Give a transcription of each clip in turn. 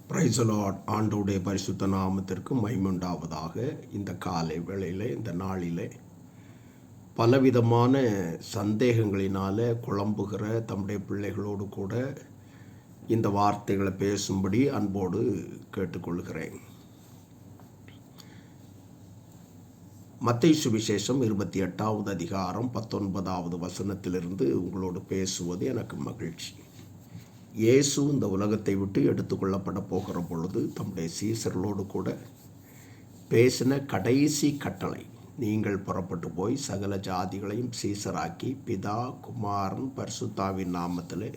Praise the Lord. ஆண்டவருடைய பரிசுத்த நாமத்திற்கு மகிமையுண்டாவதாக. இந்த காலை வேளையில், இந்த நாளிலே பலவிதமான சந்தேகங்களினால் குழம்புகிற தம்முடைய பிள்ளைகளோடு கூட இந்த வார்த்தைகளை பேசும்படி அன்போடு கேட்டுக்கொள்கிறேன். மத்தேயு சுவிசேஷம் 28வது அதிகாரம் 19வது வசனத்திலிருந்து உங்களோடு பேசுவது எனக்கு மகிழ்ச்சி. இயேசு இந்த உலகத்தை விட்டு எடுத்துக்கொள்ளப்பட போகிற பொழுது தம்முடைய சீசர்களோடு கூட பேசின கடைசி கட்டளை, நீங்கள் புறப்பட்டு போய் சகல ஜாதிகளையும் சீசராக்கி பிதா குமாரன் பரிசுத்தாவின் நாமத்தில்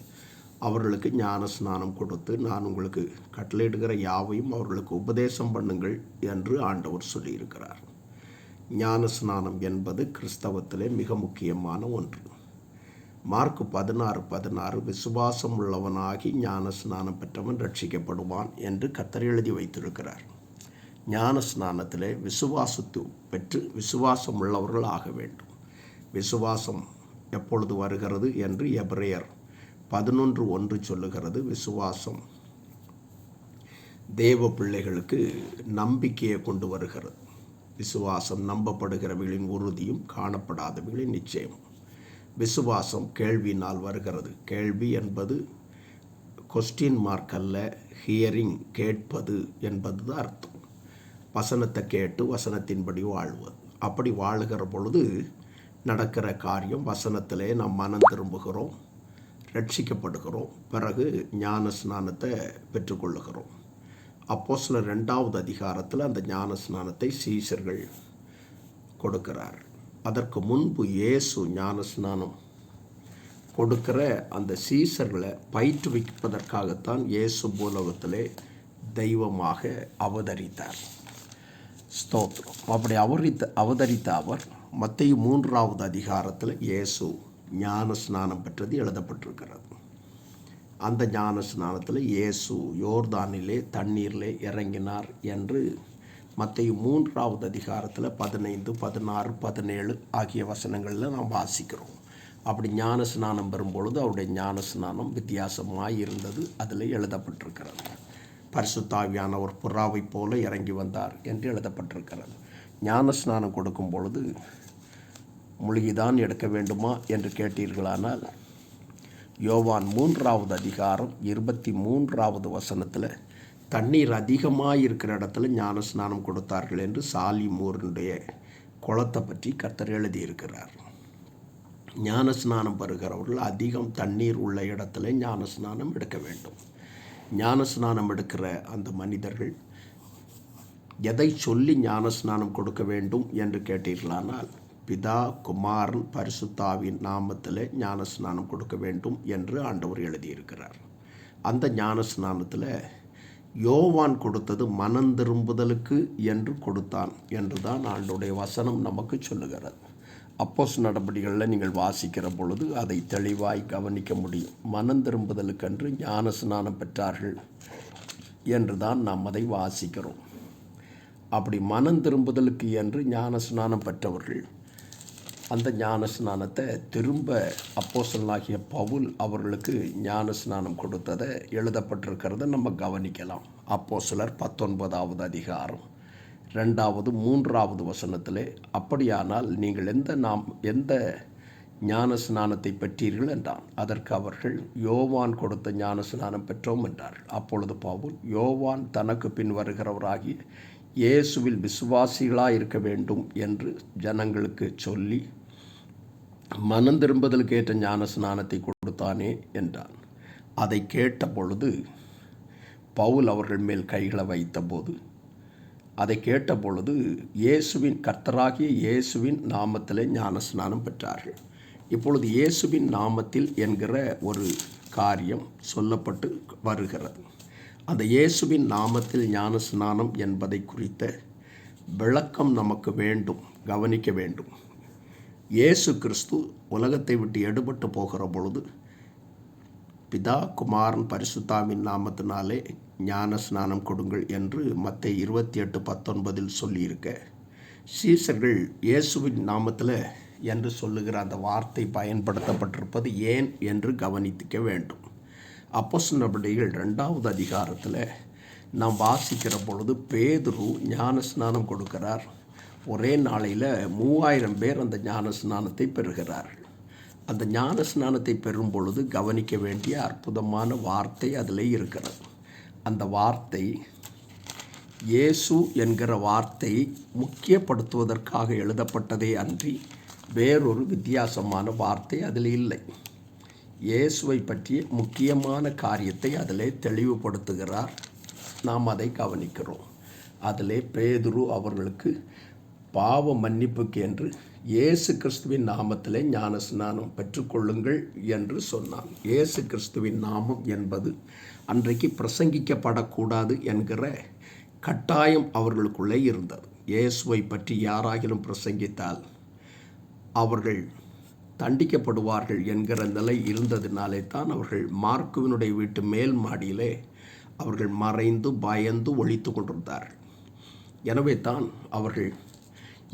அவர்களுக்கு ஞான ஸ்நானம் கொடுத்து நான் உங்களுக்கு கட்டளையிடுகிற யாவையும் அவர்களுக்கு உபதேசம் பண்ணுங்கள் என்று ஆண்டவர் சொல்லியிருக்கிறார். ஞான ஸ்நானம் என்பது கிறிஸ்தவத்திலே மிக முக்கியமான ஒன்று. மார்க் 16:16 விசுவாசம் உள்ளவனாகி ஞான ஸ்நானம் பெற்றவன் ரட்சிக்கப்படுவான் என்று கர்த்தர் எழுதி வைத்திருக்கிறார். ஞான ஸ்நானத்திலே விசுவாசத்து பெற்று விசுவாசம் உள்ளவர்கள் ஆக வேண்டும். விசுவாசம் எப்பொழுது வருகிறது என்று எபிரேயர் 11:1 சொல்லுகிறது. விசுவாசம் தேவ பிள்ளைகளுக்கு நம்பிக்கையை கொண்டு வருகிறது. விசுவாசம் நம்பப்படுகிறவர்களின் உறுதியும் காணப்படாதவர்களின் நிச்சயம். விசுவாசம் கேள்வியினால் வருகிறது. கேள்வி என்பது கொஸ்டின் மார்க் அல்ல, ஹியரிங், கேட்பது என்பது தான் அர்த்தம். வசனத்தை கேட்டு வசனத்தின்படி வாழ்வது. அப்படி வாழுகிற பொழுது நடக்கிற காரியம், வசனத்திலே நாம் மனம் திரும்புகிறோம், ரட்சிக்கப்படுகிறோம், பிறகு ஞான ஸ்நானத்தை பெற்றுக்கொள்ளுகிறோம். அப்போஸ்தலர் 2வது அதிகாரத்தில் அந்த ஞான ஸ்நானத்தை சீஷர்கள் கொடுக்கிறார். அதற்கு முன்பு இயேசு ஞான ஸ்நானம் கொடுக்கிற அந்த சீசர்களை பயிற்றுவிப்பதற்காகத்தான் இயேசு பூலோகத்திலே தெய்வமாக அவதரித்தார். ஸ்தோத்திரம். அப்படி அவதரித்த அவர் மத்தேயு 3வது அதிகாரத்தில் இயேசு ஞான ஸ்நானம் பெற்றது எழுதப்பட்டிருக்கிறது. அந்த ஞான ஸ்நானத்தில் இயேசு யோர்தானிலே தண்ணீரிலே இறங்கினார் என்று மத்தேயு 3வது அதிகாரத்தில் 15, 16, 17 ஆகிய வசனங்களில் நாம் வாசிக்கிறோம். அப்படி ஞான ஸ்நானம் பெறும்பொழுது அவருடைய ஞான ஸ்நானம் வித்தியாசமாக இருந்தது. அதில் எழுதப்பட்டிருக்கிறது. பரிசுத்தாவியானவர் புறாவை போல இறங்கி வந்தார் என்று எழுதப்பட்டிருக்கிறது. ஞான ஸ்நானம் கொடுக்கும் பொழுது மூழ்கிதான் எடுக்க வேண்டுமா என்று கேட்டீர்களானால், யோவான் 3வது அதிகாரம் 23வது வசனத்தில் தண்ணீர் அதிகமாக இருக்கிற இடத்துல ஞான ஸ்நானம் கொடுத்தார்கள் என்று சாலிமூருடைய குளத்தை பற்றி கர்த்தர் எழுதியிருக்கிறார். ஞான ஸ்நானம் பெறுகிறவர்கள் அதிகம் தண்ணீர் உள்ள இடத்துல ஞான ஸ்நானம் எடுக்க வேண்டும். ஞான ஸ்நானம் எடுக்கிற அந்த மனிதர்கள் எதை சொல்லி ஞான ஸ்நானம் கொடுக்க வேண்டும் என்று கேட்டீர்களானால், பிதா குமாரன் பரிசுத்தாவின் நாமத்தில் ஞான ஸ்நானம் கொடுக்க வேண்டும் என்று ஆண்டவர் எழுதியிருக்கிறார். அந்த ஞான ஸ்நானத்தில் யோவான் கொடுத்தது மனம் திரும்புதலுக்கு என்று கொடுத்தான் என்று தான் ஆண்டவருடைய வசனம் நமக்கு சொல்லுகிறது. அப்போஸ்தலர் நடபடிகளில் நீங்கள் வாசிக்கிற பொழுது அதை தெளிவாய் கவனிக்க முடியும். மனம் திரும்புதலுக்கென்று ஞான ஸ்நானம் பெற்றார்கள் என்று தான் நாம் அதை வாசிக்கிறோம். அப்படி மனம் திரும்புதலுக்கு என்று ஞான ஸ்நானம் பெற்றவர்கள் அந்த ஞான ஸ்நானத்தை திரும்ப அப்போஸ்தலனாகிய பவுல் அவர்களுக்கு ஞான ஸ்நானம் கொடுத்ததை எழுதப்பட்டிருக்கிறத நம்ம கவனிக்கலாம். அப்போஸ்தலர் 19வது அதிகாரம் 2வது 3வது வசனத்திலே, அப்படியானால் நீங்கள் எந்த ஞான ஸ்நானத்தை பெற்றீர்கள் என்றான். அதற்கு அவர்கள் யோவான் கொடுத்த ஞான ஸ்நானம் பெற்றோம் என்றார்கள். அப்பொழுது பவுல், யோவான் தனக்கு பின் வருகிறவராகி இயேசுவில் விசுவாசிகளாக இருக்க வேண்டும் என்று ஜனங்களுக்கு சொல்லி மனம் திரும்புதலுக்கு ஏற்ற ஞான ஸ்நானத்தை கொடுத்தானே என்றான். அதை கேட்ட பொழுது பவுல் அவர்கள் மேல் கைகளை வைத்தபோது, அதை கேட்ட பொழுது இயேசுவின் கர்த்தராகிய இயேசுவின் நாமத்திலே ஞான ஸ்நானம் பெற்றார்கள். இப்பொழுது இயேசுவின் நாமத்தில் என்கிற ஒரு காரியம் சொல்லப்பட்டு வருகிறது. அந்த இயேசுவின் நாமத்தில் ஞான ஸ்நானம் என்பதை குறித்த விளக்கம் நமக்கு வேண்டும், கவனிக்க வேண்டும். இயேசு கிறிஸ்து உலகத்தை விட்டு எடுபட்டு போகிற பொழுது பிதா குமாரன் பரிசுத்தாவின் நாமத்தினாலே ஞான ஸ்நானம் கொடுங்கள் என்று மத்தேயு 28:19 சொல்லியிருக்க, சீசர்கள் இயேசுவின் நாமத்தில் என்று சொல்லுகிற அந்த வார்த்தை பயன்படுத்தப்பட்டிருப்பது ஏன் என்று கவனிக்க வேண்டும். அப்போஸ்தலர் நடபடிகள் 2வது அதிகாரத்தில் நாம் வாசிக்கிற பொழுது பேதுரு ஞான ஸ்நானம் கொடுக்கிறார். ஒரே நாளையில் 3000 பேர் அந்த ஞான ஸ்நானத்தை பெறுகிறார்கள். அந்த ஞான ஸ்நானத்தை பெறும் பொழுது கவனிக்க வேண்டிய அற்புதமான வார்த்தை அதில் இருக்கிறது. அந்த வார்த்தை இயேசு என்கிற வார்த்தை முக்கியப்படுத்துவதற்காக எழுதப்பட்டதே அன்றி வேறொரு வித்தியாசமான வார்த்தை அதில் இல்லை. இயேசுவை பற்றிய முக்கியமான காரியத்தை அதிலே தெளிவுபடுத்துகிறார். நாம் அதை கவனிக்கிறோம். அதிலே பேதுரு அவர்களுக்கு பாவ மன்னிப்புக்கு என்று இயேசு கிறிஸ்துவின் நாமத்திலே ஞான ஸ்நானம் பெற்றுக்கொள்ளுங்கள் என்று சொன்னான். இயேசு கிறிஸ்துவின் நாமம் என்பது அன்றைக்கு பிரசங்கிக்கப்படக்கூடாது என்கிற கட்டாயம் அவர்களுக்குள்ளே இருந்தது. இயேசுவை பற்றி யாராகிலும் பிரசங்கித்தால் அவர்கள் தண்டிக்கப்படுவார்கள் என்கிற நிலை இருந்ததினாலே தான் அவர்கள் மார்க்குவினுடைய வீட்டு மேல் மாடியிலே அவர்கள் மறைந்து பயந்து ஒழித்து கொண்டிருந்தார்கள். எனவே தான் அவர்கள்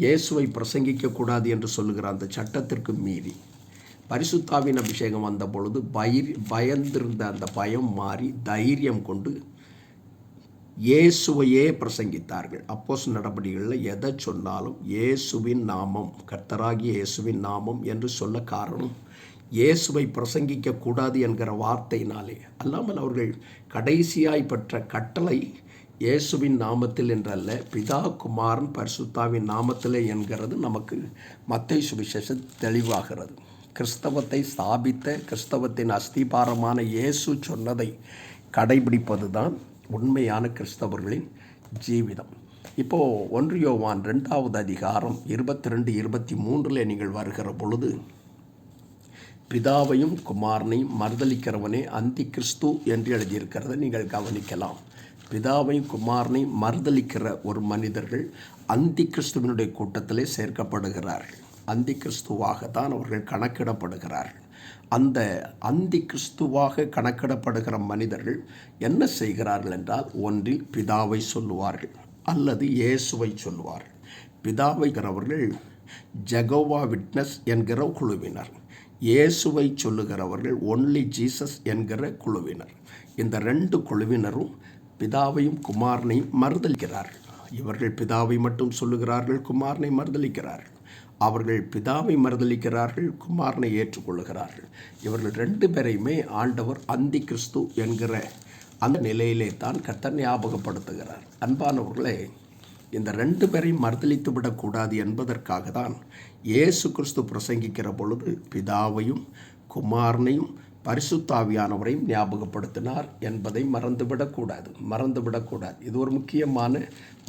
இயேசுவை பிரசங்கிக்கக்கூடாது என்று சொல்லுகிற அந்த சட்டத்திற்கு மீறி பரிசுத்தாவின் அபிஷேகம் வந்த பொழுது பயந்திருந்த அந்த பயம் மாறி தைரியம் கொண்டு இயேசுவையே பிரசங்கித்தார்கள். அப்போஸ்தலர் நடபடிகளில் எதை சொன்னாலும் இயேசுவின் நாமம், கர்த்தராகிய இயேசுவின் நாமம் என்று சொல்ல காரணம் இயேசுவை பிரசங்கிக்கக்கூடாது என்கிற வார்த்தையினாலே அல்லாமல் அவர்கள் கடைசியாய் பெற்ற கட்டளை இயேசுவின் நாமத்தில் என்றல்ல, பிதா குமாரன் பரிசுத்தாவின் நாமத்திலே என்கிறது நமக்கு மத்தேயு சுவிசேஷம் தெளிவாகிறது. கிறிஸ்தவத்தை ஸ்தாபித்த கிறிஸ்தவத்தின் அஸ்திபாரமான இயேசு சொன்னதை கடைபிடிப்பது தான் உண்மையான கிறிஸ்தவர்களின் ஜீவிதம். இப்போது 1 யோவான் 2வது அதிகாரம் 22-23 நீங்கள் வருகிற பொழுது பிதாவையும் குமாரனையும் மறுதலிக்கிறவனே அந்தி கிறிஸ்து என்று எழுதியிருக்கிறத நீங்கள் கவனிக்கலாம். பிதாவையும் குமாரனையும் மறுதலிக்கிற ஒரு மனிதர்கள் அந்தி கிறிஸ்துவனுடைய கூட்டத்திலே சேர்க்கப்படுகிறார்கள். அந்தி கிறிஸ்துவாகத்தான் அவர்கள் கணக்கிடப்படுகிறார்கள். அந்த அந்தி கிறிஸ்துவாக கணக்கிடப்படுகிற மனிதர்கள் என்ன செய்கிறார்கள் என்றால், ஒன்றில் பிதாவை சொல்லுவார்கள் அல்லது இயேசுவை சொல்லுவார்கள். பிதாவைக்கிறவர்கள் ஜெகோவா விட்னஸ் என்கிற குழுவினர், இயேசுவை சொல்லுகிறவர்கள் ஒன்லி ஜீசஸ் என்கிற குழுவினர். இந்த 2 குழுவினரும் பிதாவையும் குமாரனையும் மறுதலிக்கிறார்கள். இவர்கள் பிதாவை மட்டும் சொல்லுகிறார்கள், குமாரனை மறுதலிக்கிறார்கள். அவர்கள் பிதாவை மறுதலிக்கிறார்கள், குமாரனை ஏற்றுக்கொள்ளுகிறார்கள். இவர்கள் 2 பேரையுமே ஆண்டவர் அந்தி கிறிஸ்து என்கிற அந்த நிலையிலே தான் கர்த்தர் ஞாபகப்படுத்துகிறார். அன்பானவர்களே, இந்த 2 பேரையும் மறுதலித்து விடக்கூடாது என்பதற்காக தான் இயேசு கிறிஸ்து பிரசங்கிக்கிற பொழுது பிதாவையும் குமாரனையும் பரிசுத்தாவியானவரையும் ஞாபகப்படுத்தினார் என்பதை மறந்துவிடக்கூடாது. இது ஒரு முக்கியமான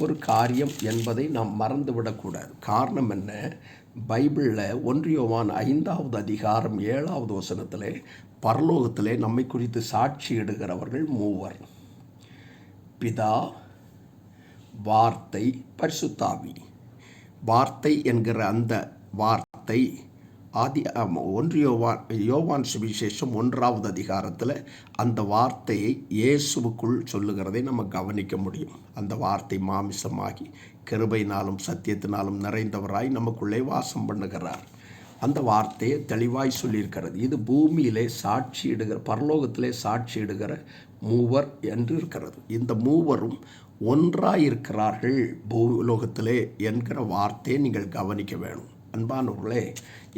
ஒரு காரியம் என்பதை நாம் மறந்துவிடக்கூடாது. காரணம் என்ன? பைபிளில் 1 யோவான் 5வது அதிகாரம் 7வது வசனத்திலே பரலோகத்திலே நம்மை குறித்து சாட்சியிடுகிறவர்கள் 3: பிதா, வார்த்தை, பரிசுத்தாவி. வார்த்தை என்கிற அந்த வார்த்தை யோவான் சுவிசேஷம் 1வது அதிகாரத்தில் அந்த வார்த்தையை இயேசுவுக்குள் சொல்லுகிறதை நம்ம கவனிக்க முடியும். அந்த வார்த்தை மாமிசமாகி கிருபையினாலும் சத்தியத்தினாலும் நிறைந்தவராய் நமக்குள்ளே வாசம் பண்ணுகிறார். அந்த வார்த்தையை தெளிவாய் சொல்லியிருக்கிறது. இது பூமியிலே சாட்சியிடுகிற, பரலோகத்திலே சாட்சியிடுகிற 3 என்று இருக்கிறது. இந்த 3 ஒன்றாயிருக்கிறார்கள் பூலோகத்திலே என்கிற வார்த்தையை நீங்கள் கவனிக்க வேணும். அன்பானவர்களே,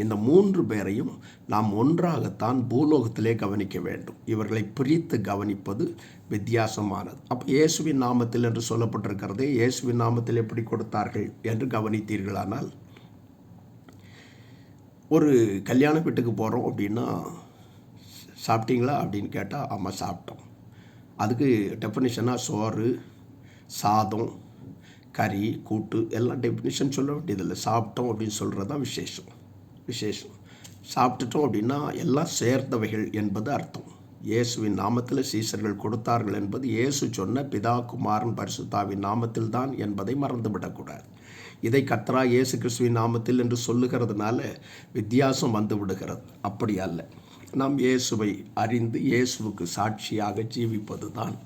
இந்த 3 பேரையும் நாம் ஒன்றாகத்தான் பூலோகத்திலே கவனிக்க வேண்டும். இவர்களை பிரித்து கவனிப்பது வித்தியாசமானது. அப்போ இயேசுவின் நாமத்தில் என்று சொல்லப்பட்டிருக்கிறதே, இயேசுவின் நாமத்தில் எப்படி கொடுத்தார்கள் என்று கவனித்தீர்களானால், ஒரு கல்யாண வீட்டுக்கு போகிறோம் அப்படின்னா, சாப்பிட்டீங்களா அப்படின்னு கேட்டால் ஆமாம் சாப்பிட்டோம். அதுக்கு டெஃபினிஷனாக சோறு, சாதம், கறி, கூட்டு எல்லாம் டெஃபினிஷன் சொல்ல வேண்டியதில்லை. சாப்பிட்டோம் அப்படின்னு சொல்கிறது தான் விசேஷம். சாப்பிட்டுட்டோம் அப்படின்னா எல்லாம் சேர்ந்தவைகள் என்பது அர்த்தம். இயேசுவின் நாமத்தில் சீசர்கள் கொடுத்தார்கள் என்பது இயேசு சொன்ன பிதா, குமாரன், பரிசுத்தாவின் நாமத்தில் தான் என்பதை மறந்துவிடக்கூடாது. இதை கர்த்தரா இயேசு கிறிஸ்துவின் நாமத்தில் என்று சொல்லுகிறதுனால வித்தியாசம் வந்து விடுகிறது. அப்படி அல்ல. நாம் இயேசுவை அறிந்து இயேசுவுக்கு சாட்சியாக ஜீவிப்பது தான்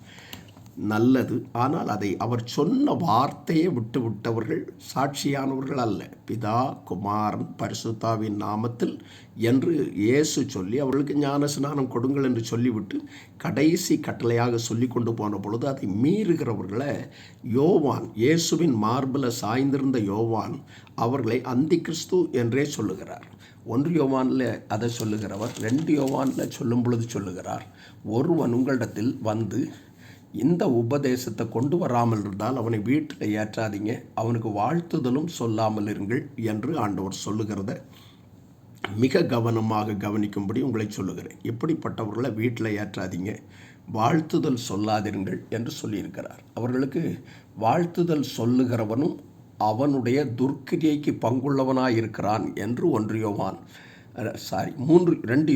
நல்லது. ஆனால் அதை அவர் சொன்ன வார்த்தையை விட்டு விட்டவர்கள் சாட்சியானவர்கள் அல்ல. பிதா, குமாரன், பரிசுத்தாவின் நாமத்தில் என்று இயேசு சொல்லி அவர்களுக்கு ஞான ஸ்நானம் கொடுங்கள் என்று சொல்லிவிட்டு கடைசி கட்டளையாக சொல்லி கொண்டு போன பொழுது அதை மீறுகிறவர்களை யோவான், இயேசுவின் மார்பில் சாய்ந்திருந்த யோவான் அவர்களை அந்தி கிறிஸ்து என்றே சொல்லுகிறார். 1 யோவானில் அதை சொல்லுகிறவர் 2 யோவானில் சொல்லும் பொழுது சொல்லுகிறார், ஒருவன் உங்களிடத்தில் வந்து இந்த உபதேசத்தை கொண்டு வராமல் இருந்தால் அவனை வீட்டில் ஏற்றாதீங்க, அவனுக்கு வாழ்த்துதலும் சொல்லாமல் இருங்கள் என்று ஆண்டவர் சொல்லுகிறத மிக கவனமாக கவனிக்கும்படி உங்களை சொல்லுகிறேன். இப்படிப்பட்டவர்களை வீட்டில் ஏற்றாதீங்க, வாழ்த்துதல் சொல்லாதிருங்கள் என்று சொல்லியிருக்கிறார். அவர்களுக்கு வாழ்த்துதல் சொல்லுகிறவனும் அவனுடைய துர்க்கிரியைக்கு பங்குள்ளவனாயிருக்கிறான் என்று 2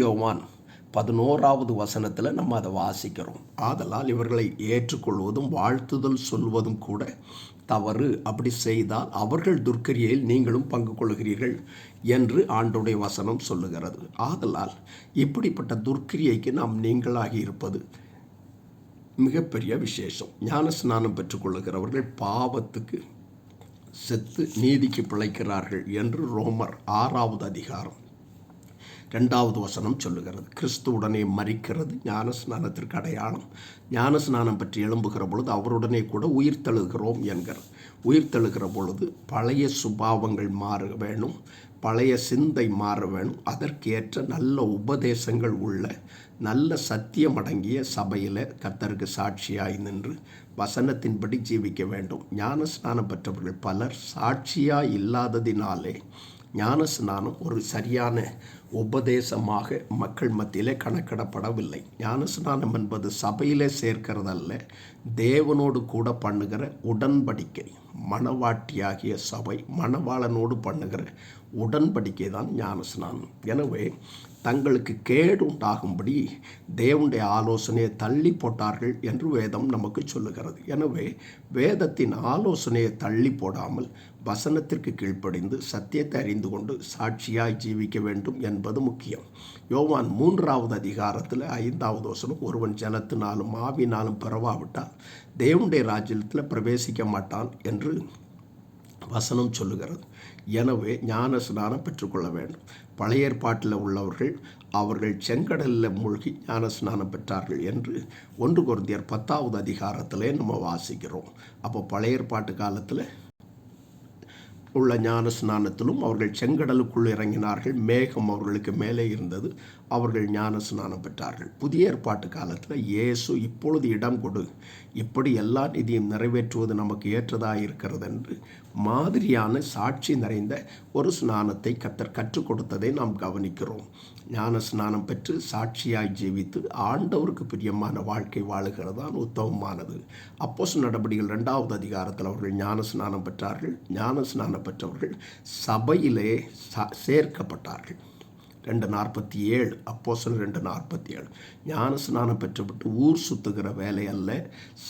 யோவான் 11வது வசனத்தில் நம்ம அதை வாசிக்கிறோம். ஆதலால் இவர்களை ஏற்றுக்கொள்வதும் வாழ்த்துதல் சொல்வதும் கூட தவறு. அப்படி செய்தால் அவர்கள் துர்க்கரியில் நீங்களும் பங்கு கொள்கிறீர்கள் என்று ஆண்டோடைய வசனம் சொல்லுகிறது. ஆதலால் இப்படிப்பட்ட துர்க்கிரியைக்கு நாம் நீங்களாகி இருப்பது மிகப்பெரிய விசேஷம். ஞான ஸ்நானம் பெற்றுக்கொள்ளுகிறவர்கள் பாவத்துக்கு செத்து நீதிக்கு பிழைக்கிறார்கள் என்று ரோமர் 6வது அதிகாரம் 2வது வசனம் சொல்லுகிறது. கிறிஸ்துவுடனே மரிக்கிறது ஞான ஸ்நானத்திற்கு அடையாளம். ஞான ஸ்நானம் பற்றி எழும்புகிற பொழுது அவருடனே கூட உயிர்த்தெழுகிறோம் என்கிறது. உயிர்த்தெழுகிற பொழுது பழைய சுபாவங்கள் மாற வேணும், பழைய சிந்தை மாற வேணும். அதற்கேற்ற நல்ல உபதேசங்கள் உள்ள நல்ல சத்தியம் அடங்கிய சபையில் கர்த்தருக்கு சாட்சியாய் நின்று வசனத்தின்படி ஜீவிக்க வேண்டும். ஞான ஸ்நானம் பெற்றவர்கள் பலர் சாட்சியாய் இல்லாததினாலே ஞான ஸ்நானம் ஒரு சரியான உபதேசமாக மக்கள் மத்தியிலே கணக்கிடப்படவில்லை. ஞான ஸ்நானம் என்பது சபையிலே சேர்க்கிறதல்ல, தேவனோடு கூட பண்ணுகிற உடன்படிக்கை. மணவாட்டியாகிய சபை மணவாளனோடு பண்ணுகிற உடன்படிக்கை தான் ஞான ஸ்நானம். எனவே தங்களுக்கு கேடு உண்டாகும்படி தேவனுடைய ஆலோசனையை தள்ளி போட்டார்கள் என்று வேதம் நமக்கு சொல்லுகிறது. எனவே வேதத்தின் ஆலோசனையை தள்ளி போடாமல் வசனத்திற்கு கீழ்ப்படிந்து சத்தியத்தை அறிந்து கொண்டு சாட்சியாய் ஜீவிக்க வேண்டும் என்பது முக்கியம். யோவான் 3வது அதிகாரத்தில் 5வது வசனம், ஒருவன் ஜலத்தினாலும் ஆவினாலும் பிறவாவிட்டால் தேவனுடைய ராஜ்யத்தில் பிரவேசிக்க மாட்டான் என்று வசனம் சொல்லுகிறது. எனவே ஞான ஸ்நானம் பெற்றுக்கொள்ள வேண்டும். பழைய ஏற்பாட்டில் உள்ளவர்கள் அவர்கள் செங்கடலில் மூழ்கி ஞான ஸ்நானம் பெற்றார்கள் என்று 1 கொரிந்தியர் 10வது அதிகாரத்திலே நம்ம வாசிக்கிறோம். அப்போ பழைய ஏற்பாட்டு காலத்தில் உள்ள ஞான ஸ்நானத்திலும் அவர்கள் செங்கடலுக்குள் இறங்கினார்கள், மேகம் அவர்களுக்கு மேலே இருந்தது, அவர்கள் ஞான ஸ்நானம் பெற்றார்கள். புதிய ஏற்பாட்டு காலத்தில் இயேசு இப்பொழுது இடம் கொடு, இப்படி எல்லா நிதியும் நிறைவேற்றுவது நமக்கு ஏற்றதாக இருக்கிறது என்று மாதிரியான சாட்சி நிறைந்த ஒரு ஸ்நானத்தை கர்த்தர் கற்றுக் கொடுத்ததை நாம் கவனிக்கிறோம். ஞான ஸ்நானம் பெற்று சாட்சியாய் ஜீவித்து ஆண்டவருக்கு பிரியமான வாழ்க்கை வாழுகிறதான் உத்தமமானது. அப்போஸ்தலர் நடபடிகள் 2வது அதிகாரத்தில் அவர்கள் ஞான ஸ்நானம் பெற்றார்கள். ஞான ஸ்நானம் பெற்றவர்கள் சபையிலே சேர்க்கப்பட்டார்கள். 2:47 அப்போஸ்தலர் 2:47. ஞான ஸ்நானம் பெற்றுவிட்டு ஊர் சுற்றுகிற வேலை அல்ல,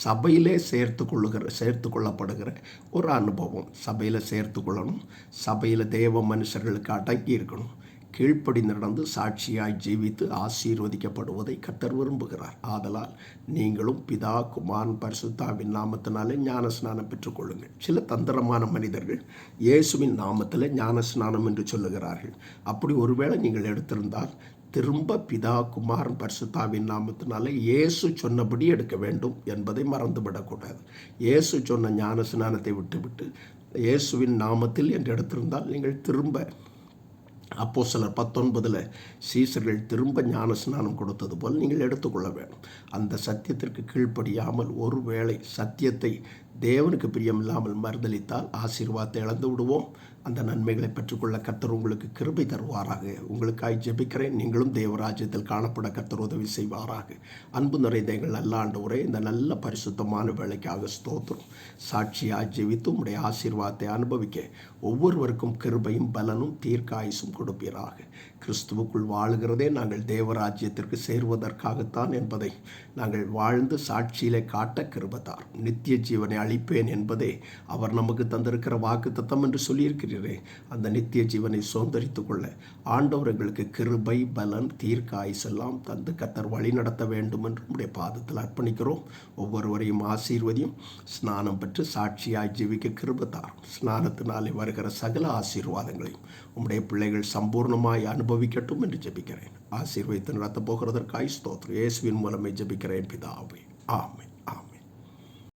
சபையிலே சேர்த்து கொள்ளப்படுகிற ஒரு அனுபவம். சபையில் சேர்த்து கொள்ளணும், சபையில் தேவ மனுஷர்களுக்கு அடங்கி இருக்கணும், கீழ்ப்படி நடந்து சாட்சியாய் ஜீவித்து ஆசீர்வதிக்கப்படுவதை கர்த்தர் விரும்புகிறார். ஆதலால் நீங்களும் பிதா, குமாரன், பரிசுத்தாவின் நாமத்தினாலே ஞான ஸ்நானம் பெற்றுக்கொள்ளுங்கள். சில தந்திரமான மனிதர்கள் இயேசுவின் நாமத்தில் ஞான ஸ்நானம் என்று சொல்லுகிறார்கள். அப்படி ஒருவேளை நீங்கள் எடுத்திருந்தால் திரும்ப பிதா, குமாரன், பரிசுத்தாவின் நாமத்தினாலே இயேசு சொன்னபடி எடுக்க வேண்டும் என்பதை மறந்துவிடக்கூடாது. இயேசு சொன்ன ஞான ஸ்நானத்தை விட்டுவிட்டு இயேசுவின் நாமத்தில் என்று எடுத்திருந்தால் நீங்கள் திரும்ப அப்போஸ்தலர் 19 சீசர்கள் திரும்ப ஞான ஸ்நானம் கொடுத்தது போல் நீங்கள் எடுத்துக்கொள்ள வேண்டும். அந்த சத்தியத்திற்கு கீழ்ப்படியாமல் ஒருவேளை சத்தியத்தை தேவனுக்கு பிரியமில்லாமல் மறுதலித்தால் ஆசீர்வாதத்தை இழந்து விடுவோம். அந்த நன்மைகளை பெற்றுக்கொள்ள கர்த்தர் உங்களுக்கு கிருபை தருவாராக. உங்களுக்காய் ஜெபிக்கிறேன். நீங்களும் தேவராஜ்யத்தில் காணப்பட கர்த்தர் உதவி செய்வாராக. அன்பு நிறைந்த எங்கள் நல்ல ஆண்டவரே, இந்த நல்ல பரிசுத்தமான வேலைக்காக ஸ்தோத்திரம். சாட்சியாக ஜெபித்து உம்முடைய ஆசீர்வாதத்தை அனுபவிக்க ஒவ்வொருவருக்கும் கிருபையும் பலனும் தீர்க்காயுசும் கொடுப்பீராக. கிறிஸ்துவுக்குள் வாழுகிறதே நாங்கள் தேவராஜ்யத்திற்கு சேருவதற்காகத்தான் என்பதை நாங்கள் வாழ்ந்து சாட்சியிலே காட்ட கிருபை தாரும். நித்திய ஜீவனை அளிப்பேன் என்பதே அவர் நமக்கு தந்திருக்கிற வாக்குத்தத்தம் என்று சொல்லியிருக்கிறீர். வைத்திருக்கிறீரே அந்த நித்திய ஜீவனை சுதந்தரித்து கொள்ள ஆண்டவர் எங்களுக்கு கிருபை பலன் தீர்க்க ஆயுசெல்லாம் தந்து கர்த்தர் வழி நடத்த வேண்டும் என்று உம்முடைய பாதத்தில் அர்ப்பணிக்கிறோம். ஒவ்வொருவரையும் ஆசீர்வதியும். ஸ்நானம் பெற்று சாட்சியாய் ஜீவிக்க கிருபை தாரும். ஸ்நானத்தினாலே வருகிற சகல ஆசீர்வாதங்களையும் உம்முடைய பிள்ளைகள் சம்பூர்ணமாய் அனுபவிக்கட்டும் என்று ஜெபிக்கிறேன். ஆசீர்வதித்து நடத்த போகிறதற்காய் ஸ்தோத்திரம். இயேசுவின் மூலமே ஜெபிக்கிறேன் பிதாவே. ஆமென்.